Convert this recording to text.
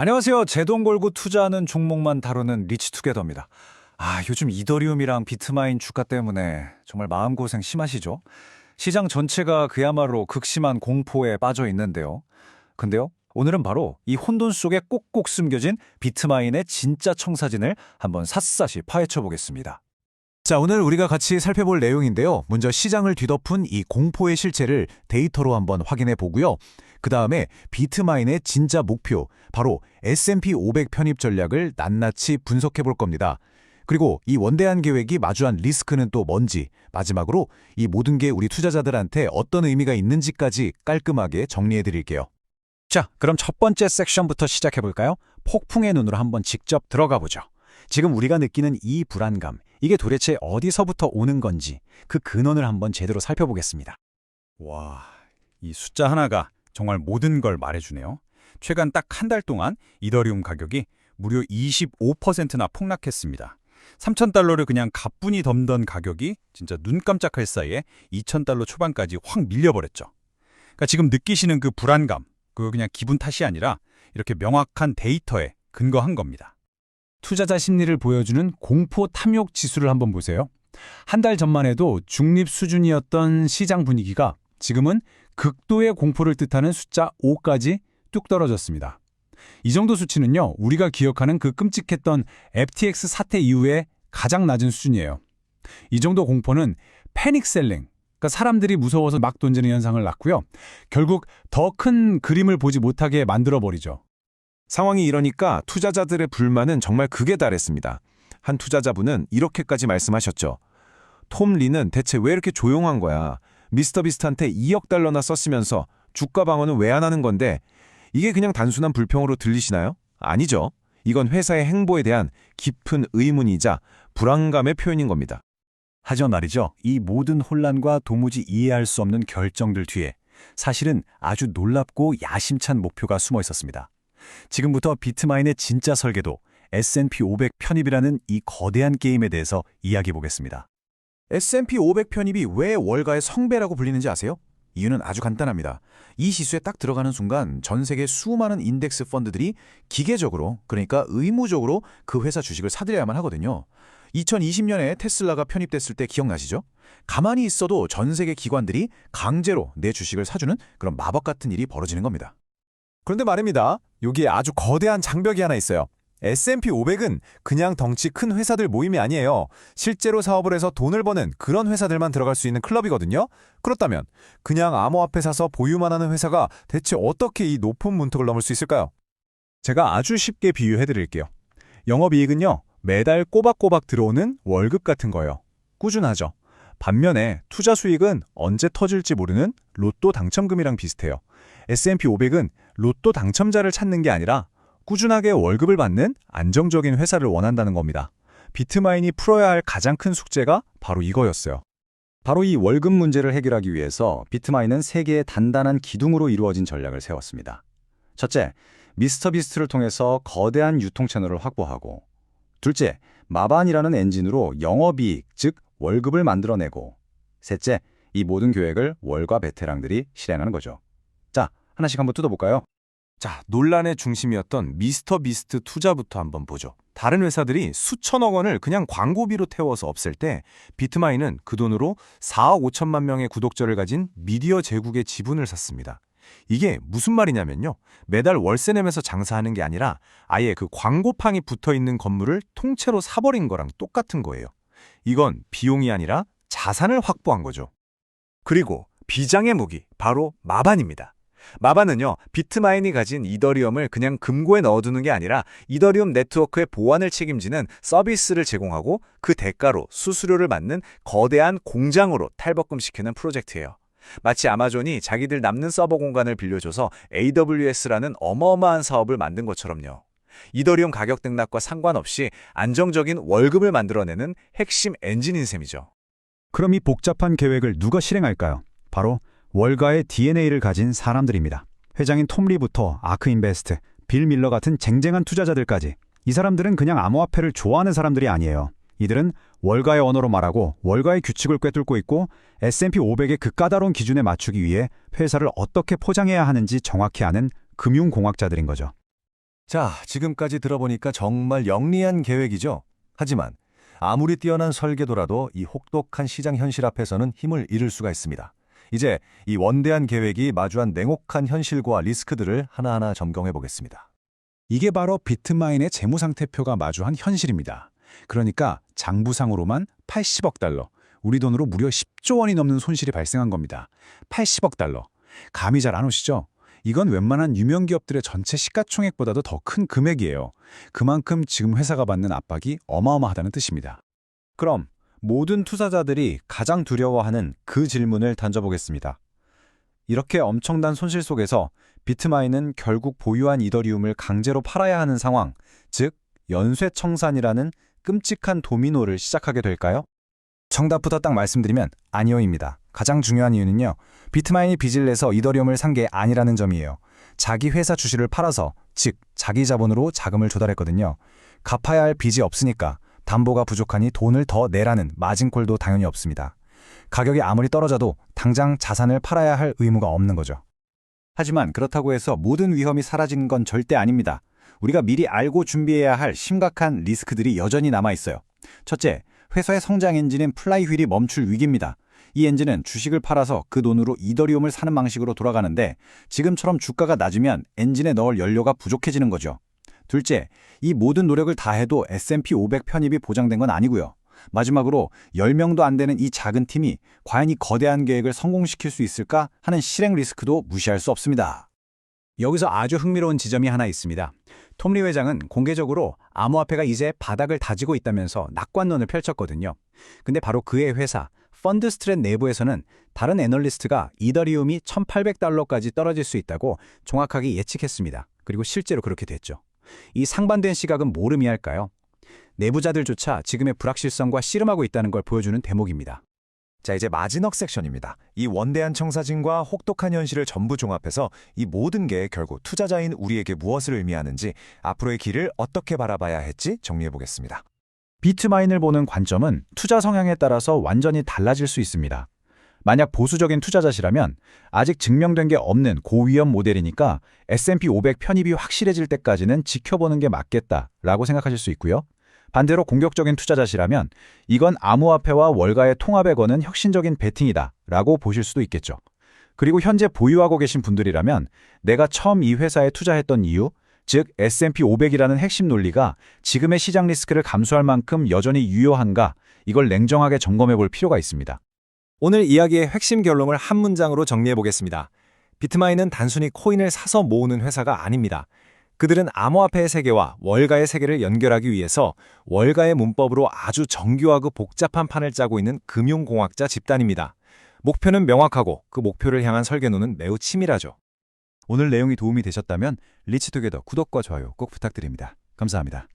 안녕하세요. 제 돈 걸고 투자하는 종목만 다루는 리치투게더입니다. 요즘 이더리움이랑 비트마인 주가 때문에 정말 마음고생 심하시죠? 시장 전체가 그야말로 극심한 공포에 빠져 있는데요. 근데요, 오늘은 바로 이 혼돈 속에 꼭꼭 숨겨진 비트마인의 진짜 청사진을 한번 샅샅이 파헤쳐 보겠습니다. 자, 오늘 우리가 같이 살펴볼 내용인데요. 먼저 시장을 뒤덮은 이 공포의 실체를 데이터로 한번 확인해 보고요. 그 다음에 비트마인의 진짜 목표, 바로 S&P 500 편입 전략을 낱낱이 분석해 볼 겁니다. 그리고 이 원대한 계획이 마주한 리스크는 또 뭔지, 마지막으로 이 모든 게 우리 투자자들한테 어떤 의미가 있는지까지 깔끔하게 정리해 드릴게요. 자, 그럼 첫 번째 섹션부터 시작해 볼까요? 폭풍의 눈으로 한번 직접 들어가 보죠. 지금 우리가 느끼는 이 불안감, 이게 도대체 어디서부터 오는 건지 그 근원을 한번 제대로 살펴보겠습니다. 와, 이 숫자 하나가 정말 모든 걸 말해주네요. 최근 딱 한 달 동안 이더리움 가격이 무려 25%나 폭락했습니다. 3,000달러를 그냥 가뿐히 덤던 가격이 진짜 눈 깜짝할 사이에 2,000달러 초반까지 확 밀려버렸죠. 그러니까 지금 느끼시는 그 불안감, 그거 그냥 기분 탓이 아니라 이렇게 명확한 데이터에 근거한 겁니다. 투자자 심리를 보여주는 공포 탐욕 지수를 한번 보세요. 한 달 전만 해도 중립 수준이었던 시장 분위기가 지금은 극도의 공포를 뜻하는 숫자 5까지 뚝 떨어졌습니다. 이 정도 수치는요, 우리가 기억하는 그 끔찍했던 FTX 사태 이후에 가장 낮은 수준이에요. 이 정도 공포는 패닉셀링, 그러니까 사람들이 무서워서 막 던지는 현상을 낳고요. 결국 더 큰 그림을 보지 못하게 만들어버리죠. 상황이 이러니까 투자자들의 불만은 정말 극에 달했습니다. 한 투자자분은 이렇게까지 말씀하셨죠. 톰 리는 대체 왜 이렇게 조용한 거야? 미스터 비스트한테 2억 달러나 썼으면서 주가 방어는 왜 안 하는 건데, 이게 그냥 단순한 불평으로 들리시나요? 아니죠. 이건 회사의 행보에 대한 깊은 의문이자 불안감의 표현인 겁니다. 하지만 말이죠, 이 모든 혼란과 도무지 이해할 수 없는 결정들 뒤에 사실은 아주 놀랍고 야심찬 목표가 숨어 있었습니다. 지금부터 비트마인의 진짜 설계도, S&P 500 편입이라는 이 거대한 게임에 대해서 이야기해 보겠습니다. S&P 500 편입이 왜 월가의 성배라고 불리는지 아세요? 이유는 아주 간단합니다. 이 지수에 딱 들어가는 순간 전 세계 수많은 인덱스 펀드들이 기계적으로, 그러니까 의무적으로 그 회사 주식을 사들여야만 하거든요. 2020년에 테슬라가 편입됐을 때 기억나시죠? 가만히 있어도 전 세계 기관들이 강제로 내 주식을 사주는 그런 마법 같은 일이 벌어지는 겁니다. 그런데 말입니다. 여기에 아주 거대한 장벽이 하나 있어요. S&P 500은 그냥 덩치 큰 회사들 모임이 아니에요. 실제로 사업을 해서 돈을 버는 그런 회사들만 들어갈 수 있는 클럽이거든요. 그렇다면 그냥 암호화폐 사서 보유만 하는 회사가 대체 어떻게 이 높은 문턱을 넘을 수 있을까요? 제가 아주 쉽게 비유해드릴게요. 영업이익은요, 매달 꼬박꼬박 들어오는 월급 같은 거예요. 꾸준하죠. 반면에 투자 수익은 언제 터질지 모르는 로또 당첨금이랑 비슷해요. S&P 500은 로또 당첨자를 찾는 게 아니라 꾸준하게 월급을 받는 안정적인 회사를 원한다는 겁니다. 비트마인이 풀어야 할 가장 큰 숙제가 바로 이거였어요. 바로 이 월급 문제를 해결하기 위해서 비트마인은 세 개의 단단한 기둥으로 이루어진 전략을 세웠습니다. 첫째, 미스터 비스트를 통해서 거대한 유통 채널을 확보하고, 둘째, 마반이라는 엔진으로 영업이익, 즉 월급을 만들어내고, 셋째, 이 모든 계획을 월가 베테랑들이 실행하는 거죠. 자, 하나씩 한번 뜯어볼까요? 자, 논란의 중심이었던 미스터 비스트 투자부터 한번 보죠. 다른 회사들이 수천억 원을 그냥 광고비로 태워서 없앨 때 비트마인은 그 돈으로 4억 5천만 명의 구독자를 가진 미디어 제국의 지분을 샀습니다. 이게 무슨 말이냐면요, 매달 월세 내면서 장사하는 게 아니라 아예 그 광고팡이 붙어있는 건물을 통째로 사버린 거랑 똑같은 거예요. 이건 비용이 아니라 자산을 확보한 거죠. 그리고 비장의 무기, 바로 마반입니다. 마반은요, 비트마인이 가진 이더리움을 그냥 금고에 넣어두는 게 아니라 이더리움 네트워크의 보안을 책임지는 서비스를 제공하고 그 대가로 수수료를 받는 거대한 공장으로 탈바꿈시키는 프로젝트예요. 마치 아마존이 자기들 남는 서버 공간을 빌려줘서 AWS라는 어마어마한 사업을 만든 것처럼요. 이더리움 가격 등락과 상관없이 안정적인 월급을 만들어내는 핵심 엔진인 셈이죠. 그럼 이 복잡한 계획을 누가 실행할까요? 바로 월가의 DNA를 가진 사람들입니다. 회장인 톰 리부터 아크인베스트, 빌 밀러 같은 쟁쟁한 투자자들까지. 이 사람들은 그냥 암호화폐를 좋아하는 사람들이 아니에요. 이들은 월가의 언어로 말하고 월가의 규칙을 꿰뚫고 있고 S&P 500의 그 까다로운 기준에 맞추기 위해 회사를 어떻게 포장해야 하는지 정확히 아는 금융공학자들인 거죠. 자, 지금까지 들어보니까 정말 영리한 계획이죠. 하지만 아무리 뛰어난 설계도라도 이 혹독한 시장 현실 앞에서는 힘을 잃을 수가 있습니다. 이제 이 원대한 계획이 마주한 냉혹한 현실과 리스크들을 하나하나 점검해 보겠습니다. 이게 바로 비트마인의 재무상태표가 마주한 현실입니다. 그러니까 장부상으로만 80억 달러, 우리 돈으로 무려 10조 원이 넘는 손실이 발생한 겁니다. 80억 달러. 감이 잘 안 오시죠? 이건 웬만한 유명 기업들의 전체 시가총액보다도 더 큰 금액이에요. 그만큼 지금 회사가 받는 압박이 어마어마하다는 뜻입니다. 그럼 모든 투자자들이 가장 두려워하는 그 질문을 던져보겠습니다. 이렇게 엄청난 손실 속에서 비트마인은 결국 보유한 이더리움을 강제로 팔아야 하는 상황, 즉 연쇄청산이라는 끔찍한 도미노를 시작하게 될까요? 정답부터 딱 말씀드리면 아니오입니다. 가장 중요한 이유는요. 비트마인이 빚을 내서 이더리움을 산 게 아니라는 점이에요. 자기 회사 주식을 팔아서, 즉 자기 자본으로 자금을 조달했거든요. 갚아야 할 빚이 없으니까 담보가 부족하니 돈을 더 내라는 마진콜도 당연히 없습니다. 가격이 아무리 떨어져도 당장 자산을 팔아야 할 의무가 없는 거죠. 하지만 그렇다고 해서 모든 위험이 사라진 건 절대 아닙니다. 우리가 미리 알고 준비해야 할 심각한 리스크들이 여전히 남아있어요. 첫째, 회사의 성장 엔진인 플라이휠이 멈출 위기입니다. 이 엔진은 주식을 팔아서 그 돈으로 이더리움을 사는 방식으로 돌아가는데 지금처럼 주가가 낮으면 엔진에 넣을 연료가 부족해지는 거죠. 둘째, 이 모든 노력을 다 해도 S&P 500 편입이 보장된 건 아니고요. 마지막으로 10명도 안 되는 이 작은 팀이 과연 이 거대한 계획을 성공시킬 수 있을까 하는 실행 리스크도 무시할 수 없습니다. 여기서 아주 흥미로운 지점이 하나 있습니다. 톰리 회장은 공개적으로 암호화폐가 이제 바닥을 다지고 있다면서 낙관론을 펼쳤거든요. 근데 바로 그의 회사 펀드스트랩 내부에서는 다른 애널리스트가 이더리움이 1,800달러까지 떨어질 수 있다고 정확하게 예측했습니다. 그리고 실제로 그렇게 됐죠. 이 상반된 시각은 뭘 의미할까요? 내부자들조차 지금의 불확실성과 씨름하고 있다는 걸 보여주는 대목입니다. 자, 이제 마지막 섹션입니다. 이 원대한 청사진과 혹독한 현실을 전부 종합해서 이 모든 게 결국 투자자인 우리에게 무엇을 의미하는지, 앞으로의 길을 어떻게 바라봐야 할지 정리해 보겠습니다. 비트마인을 보는 관점은 투자 성향에 따라서 완전히 달라질 수 있습니다. 만약 보수적인 투자자시라면 아직 증명된 게 없는 고위험 모델이니까 S&P 500 편입이 확실해질 때까지는 지켜보는 게 맞겠다라고 생각하실 수 있고요. 반대로 공격적인 투자자시라면 이건 암호화폐와 월가의 통합에 거는 혁신적인 베팅이다라고 보실 수도 있겠죠. 그리고 현재 보유하고 계신 분들이라면 내가 처음 이 회사에 투자했던 이유, 즉 S&P 500이라는 핵심 논리가 지금의 시장 리스크를 감수할 만큼 여전히 유효한가, 이걸 냉정하게 점검해 볼 필요가 있습니다. 오늘 이야기의 핵심 결론을 한 문장으로 정리해 보겠습니다. 비트마인은 단순히 코인을 사서 모으는 회사가 아닙니다. 그들은 암호화폐의 세계와 월가의 세계를 연결하기 위해서 월가의 문법으로 아주 정교하고 복잡한 판을 짜고 있는 금융공학자 집단입니다. 목표는 명확하고 그 목표를 향한 설계도는 매우 치밀하죠. 오늘 내용이 도움이 되셨다면 리치투게더 구독과 좋아요 꼭 부탁드립니다. 감사합니다.